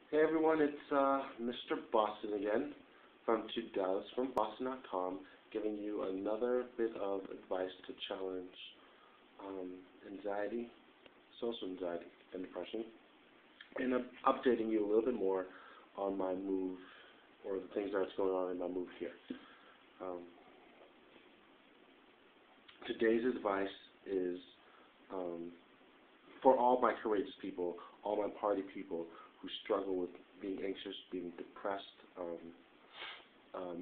Hey everyone, it's Mr. Boston again from ToTXfromMA.com, giving you another bit of advice to challenge anxiety, social anxiety, and depression, and I'm updating you a little bit more on my move or the things that's going on in my move here. Today's advice is for all my courageous people, all my party people who struggle with being anxious, being depressed.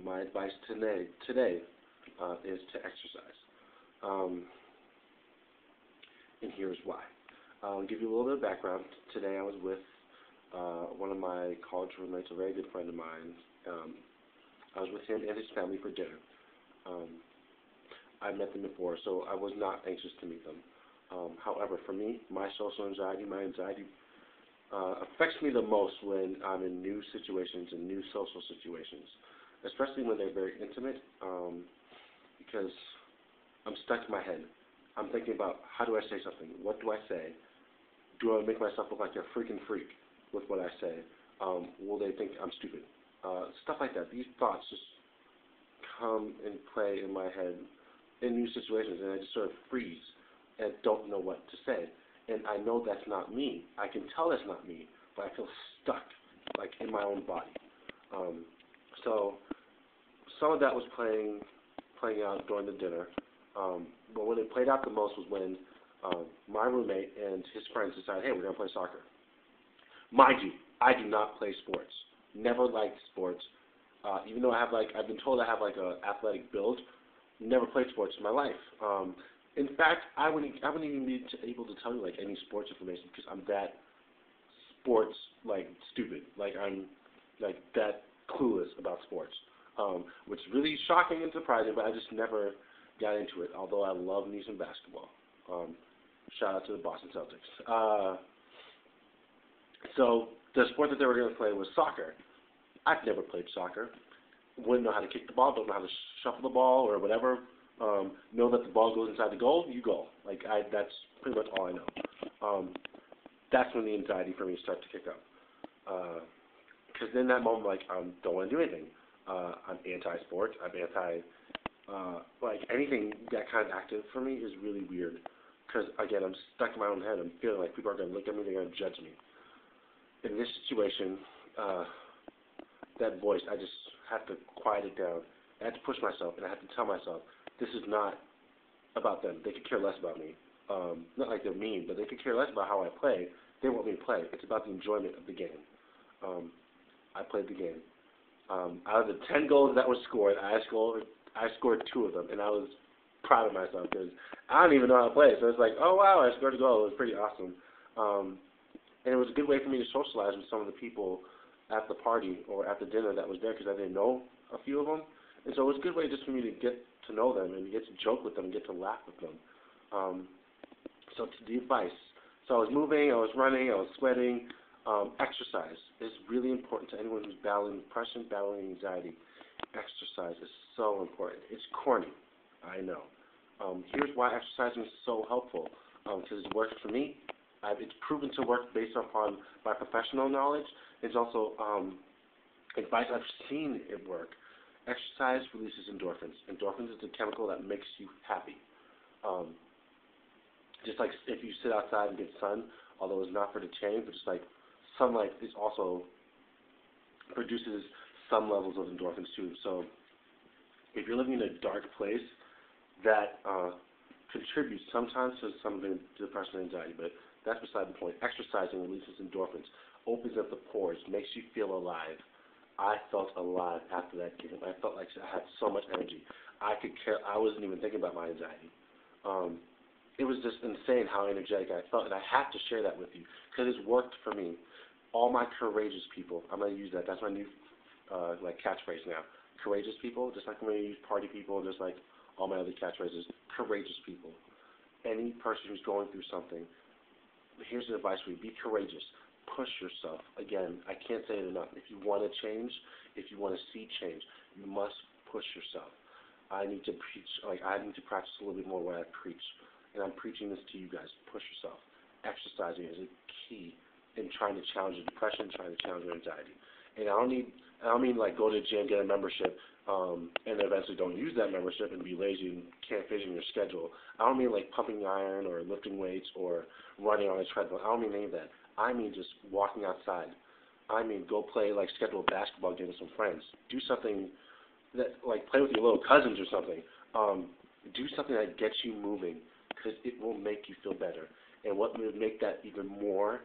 My advice today is to exercise. And here's why. I'll give you a little bit of background. Today I was with one of my college roommates, a very good friend of mine. I was with him and his family for dinner. I met them before, so I was not anxious to meet them. However, for me, my social anxiety, my anxiety affects me the most when I'm in new situations and new social situations, especially when they're very intimate, because I'm stuck in my head. I'm thinking about, how do I say something? What do I say? Do I make myself look like a freaking freak with what I say? Will they think I'm stupid? Stuff like that. These thoughts just come and play in my head in new situations, and I just sort of freeze and don't know what to say. And I know that's not me. I can tell that's not me, but I feel stuck, like in my own body. So some of that was playing out during the dinner. But when it played out the most was when my roommate and his friends decided, hey, we're going to play soccer. Mind you, I do not play sports. Never liked sports. Even though I've been told I have like an athletic build, never played sports in my life. In fact, I wouldn't even be able to tell you like any sports information because I'm that sports stupid. I'm that clueless about sports, which is really shocking and surprising. But I just never got into it. Although I love me some basketball. Shout out to the Boston Celtics. So the sport that they were going to play was soccer. I've never played soccer. Wouldn't know how to kick the ball. Don't know how to shuffle the ball or whatever. Know that the ball goes inside the goal, you goal. That's pretty much all I know. That's when the anxiety for me starts to kick up. Because in that moment, I don't want to do anything. I'm anti-sport. I'm anything that kind of active for me is really weird. Because, again, I'm stuck in my own head. I'm feeling like people are going to look at me, they're going to judge me. In this situation, that voice, I just have to quiet it down. I have to push myself, and I have to tell myself, this is not about them. They could care less about me. Not like they're mean, but they could care less about how I play. They want me to play. It's about the enjoyment of the game. I played the game. Out of the 10 goals that were scored, I scored 2 of them, and I was proud of myself because I don't even know how to play. So it's like, oh wow, I scored a goal. It was pretty awesome. And it was a good way for me to socialize with some of the people at the party or at the dinner that was there because I didn't know a few of them. And so it was a good way just for me to get to know them and get to joke with them and get to laugh with them. So to the advice. So I was moving, I was running, I was sweating. Exercise is really important to anyone who's battling depression, battling anxiety. Exercise is so important. It's corny, I know. Here's why exercising is so helpful. Because it works for me. It's proven to work based upon my professional knowledge. It's also advice I've seen it work. Exercise releases endorphins. Endorphins is a chemical that makes you happy. Just like if you sit outside and get sun, although it's not for the change, but just like sunlight is also produces some levels of endorphins too. So if you're living in a dark place, that contributes sometimes to some of the depression and anxiety, but that's beside the point. Exercising releases endorphins, opens up the pores, makes you feel alive. I felt alive after that game. I felt like I had so much energy. I wasn't even thinking about my anxiety. It was just insane how energetic I felt, and I have to share that with you because it's worked for me. All my courageous people, I'm going to use that. That's my new catchphrase now. Courageous people, just like I'm going to use party people, just like all my other catchphrases. Courageous people. Any person who's going through something, here's the advice for you. Be courageous. Push yourself. Again, I can't say it enough. If you want to change, if you want to see change, you must push yourself. I need to preach, I need to practice a little bit more what I preach. And I'm preaching this to you guys. Push yourself. Exercising is a key and trying to challenge your depression, trying to challenge your anxiety. And I don't mean like go to the gym, get a membership, and eventually don't use that membership and be lazy and can't fit in your schedule. I don't mean like pumping iron or lifting weights or running on a treadmill. I don't mean any of that. I mean just walking outside. I mean go play, like schedule a basketball game with some friends. Do something that, like play with your little cousins or something. Do something that gets you moving, because it will make you feel better. And what would make that even more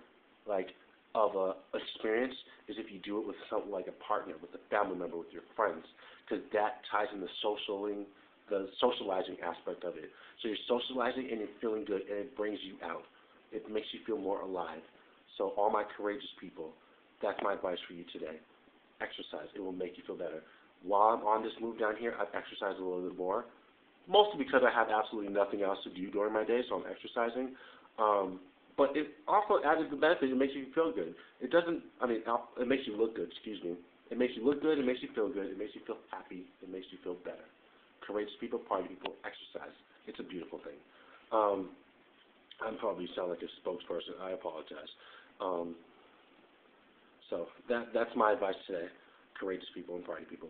like of a experience is if you do it with something like a partner, with a family member, with your friends, because that ties in the socializing aspect of it. So you're socializing and you're feeling good, and it brings you out. It makes you feel more alive. So all my courageous people, that's my advice for you today. Exercise. It will make you feel better. While I'm on this move down here, I've exercised a little bit more, mostly because I have absolutely nothing else to do during my day, so I'm exercising. But it also added the benefit. It makes you feel good. It doesn't, it makes you look good, excuse me. It makes you look good, it makes you feel good, it makes you feel happy, it makes you feel better. Courageous people, party people, exercise. It's a beautiful thing. I probably sound like a spokesperson. I apologize. So that's my advice today. Courageous people and party people.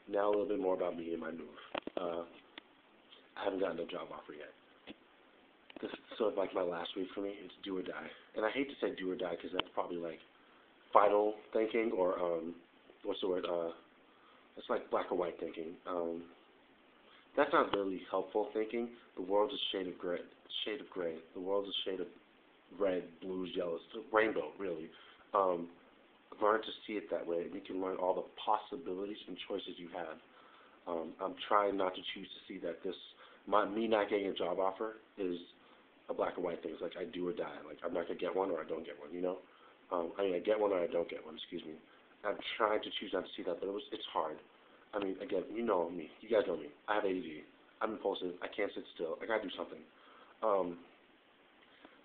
Now a little bit more about me and my move. I haven't gotten a job offer yet. This is sort of like my last week for me. It's do or die. And I hate to say do or die because that's probably like final thinking, or what's the word? It's like black or white thinking. That's not really helpful thinking. The world's a shade of gray. The world's a shade of red, blues, yellows. It's a rainbow, really. Learn to see it that way, and you can learn all the possibilities and choices you have. I'm trying not to choose to see that me not getting a job offer is a black and white thing. It's like I do or die. Like I'm not going to get one or I don't get one, you know? I get one or I don't get one, excuse me. I'm trying to choose not to see that, but it's hard. Again, you know me. You guys know me. I have ADD. I'm impulsive. I can't sit still. I got to do something.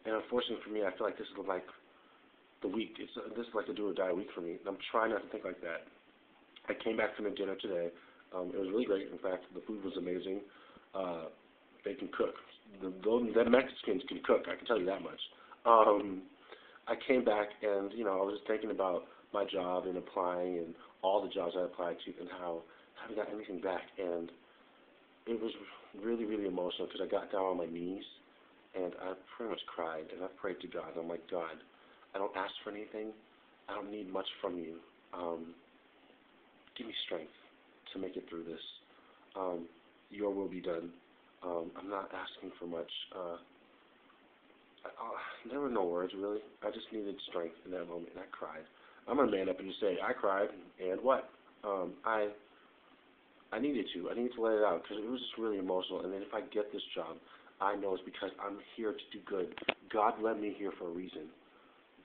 And unfortunately for me, I feel like this is like the week. This is like a do or die week for me, and I'm trying not to think like that. I came back from the dinner today. It was really great. In fact, the food was amazing. They can cook. The Mexicans can cook, I can tell you that much. I came back and, I was just thinking about my job and applying and all the jobs I applied to and how I haven't got anything back. And it was really, really emotional because I got down on my knees and I pretty much cried and I prayed to God. I'm like, God, I don't ask for anything. I don't need much from you. Give me strength to make it through this. Your will be done. I'm not asking for much. There were no words, really. I just needed strength in that moment, and I cried. I'm going to man up and just say, I cried, and what? I needed to. I needed to let it out, because it was just really emotional. And then if I get this job, I know it's because I'm here to do good. God led me here for a reason.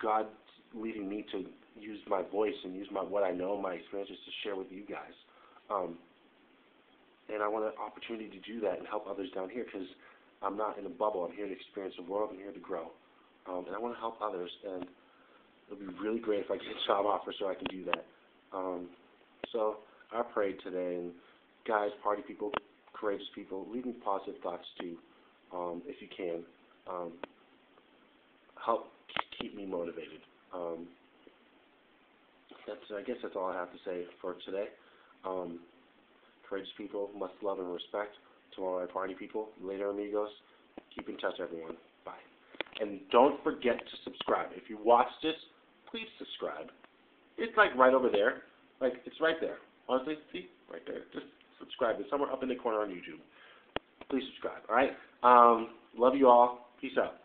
God's leading me to use my voice and use what I know, my experiences, to share with you guys. And I want an opportunity to do that and help others down here, because I'm not in a bubble. I'm here to experience the world. I'm here to grow. And I want to help others, and it'll be really great if I get a job offer so I can do that. So I prayed today, and guys, party people, courageous people, leave me positive thoughts too, if you can. Help keep me motivated. I guess that's all I have to say for today. Courageous people, much love and respect to all our party people. Later, amigos. Keep in touch, everyone. Bye. And don't forget to subscribe. If you watch this, please subscribe. It's like right over there. Like, it's right there. Honestly, see? Right there. Just subscribe. It's somewhere up in the corner on YouTube. Please subscribe, all right? Love you all. Peace out.